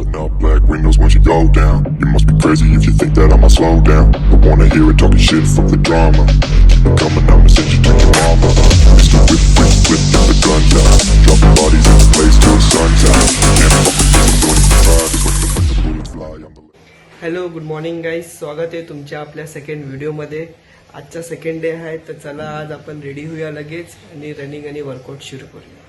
Rolling up black windows once you go down. You must be crazy if you think that I'ma slow down. I wanna hear it talking shit from the drama. Keep it coming, I'ma send you to your mama. Mr. Whip, whip, whip, get the guns out. Dropping bodies in the place till the sun's out. Can't fuck with me, I'm doing it private. When the bullets fly, I'm the... hello good morning guys, स्वागत आहे तुमच्या आपल्या second व्हिडिओमध्ये. आजचा second day आहे, तर चला आज आपण रेडी होऊया लगेच आणि रनिंग आणि वर्कआउट सुरू करूया.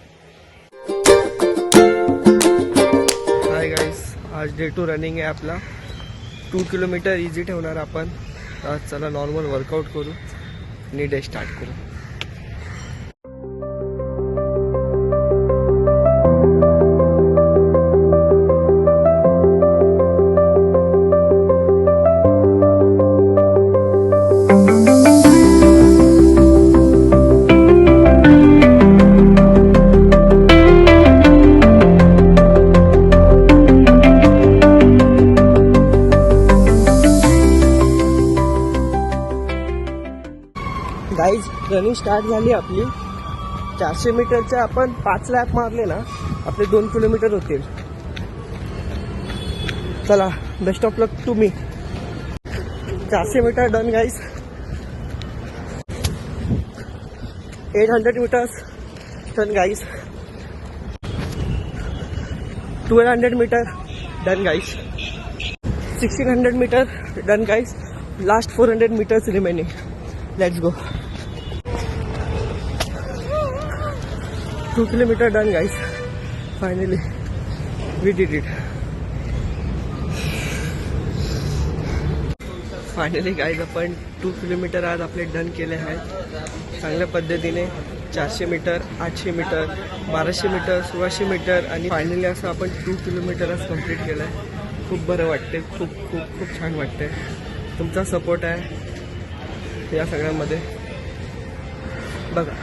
हाय गाईज, आज डे 2 रनिंग आहे आपला. 2 किलोमीटर इझी ठेवणार आपण. आज चला नॉर्मल वर्कआउट करू आणि डे स्टार्ट करू. गाईज रनिंग स्टार्ट झाली आपली. 400 मीटरच्या आपण 5 लॅप मारले ना, आपले 2 किलोमीटर होतील. चला, best of luck to me. 400 metre done guys. 800 metres done guys. 1200 metre done guys. 1600 metre done guys. Last 400 metres remaining. Let's go. 2 kilometer done guys. Finally we did it. Finally guys, आपण 2 kilometre आज आपले done केले आहेत चांगल्या पद्धतीने. 400 metre, 800 metre, 1200 metre, 1600 metre आणि finally असं आपण 2 किलोमीटर आज कंप्लीट केलं आहे. खूप बरं वाटते, खूप खूप खूप छान वाटते. तुमचा सपोर्ट आहे या सगळ्यामध्ये. बघा,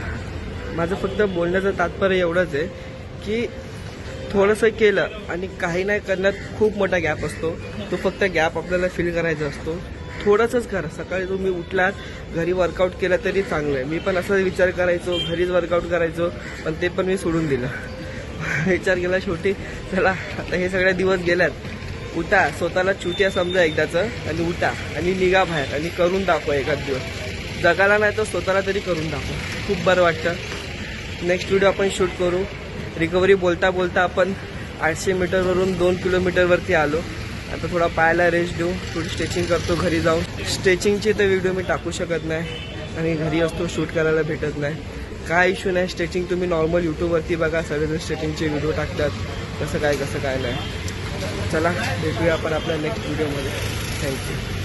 माझं फक्त बोलण्याचं तात्पर्य एवढंच आहे की थोडंसं केलं आणि काही नाही करण्यात खूप मोठा गॅप असतो. तो फक्त गॅप आपल्याला फिल करायचा असतो. थोडंसंच करा. सकाळी तुम्ही उठलात, घरी वर्कआउट केलं तरी चांगलं आहे. मी पण असा विचार करायचो, घरीच वर्कआउट करायचो, पण ते पण मी सोडून दिलं. विचार केला शेवटी चला आता हे सगळे दिवस गेल्यात. उठा, स्वतःला चुट्या समजा एकदाचं आणि उठा आणि निघा बाहेर आणि करून दाखवा. एखाद दिवस जगाला नाही तर स्वतःला तरी करून दाखवा. खूप बरं वाटतं. नेक्स्ट व्हिडिओ आपण शूट करू. रिकव्हरी बोलता बोलता आपण 800 मीटरवरून 2 किलोमीटरवरती आलो. आता थोडा पायाला रेस्ट देऊ, थोडी स्ट्रेचिंग करतो घरी जाऊन. स्ट्रेचिंगचे तर व्हिडिओ मी टाकू शकत नाही आणि घरी असतो, शूट करायला भेटत नाही. काय इश्यू नाही. स्ट्रेचिंग तुम्ही नॉर्मल यूट्यूबवरती बघा, सगळेजण स्ट्रेचिंगचे व्हिडिओ टाकतात. कसं काय नाही. चला भेटूया आपण आपल्या नेक्स्ट व्हिडिओमध्ये. थँक्यू.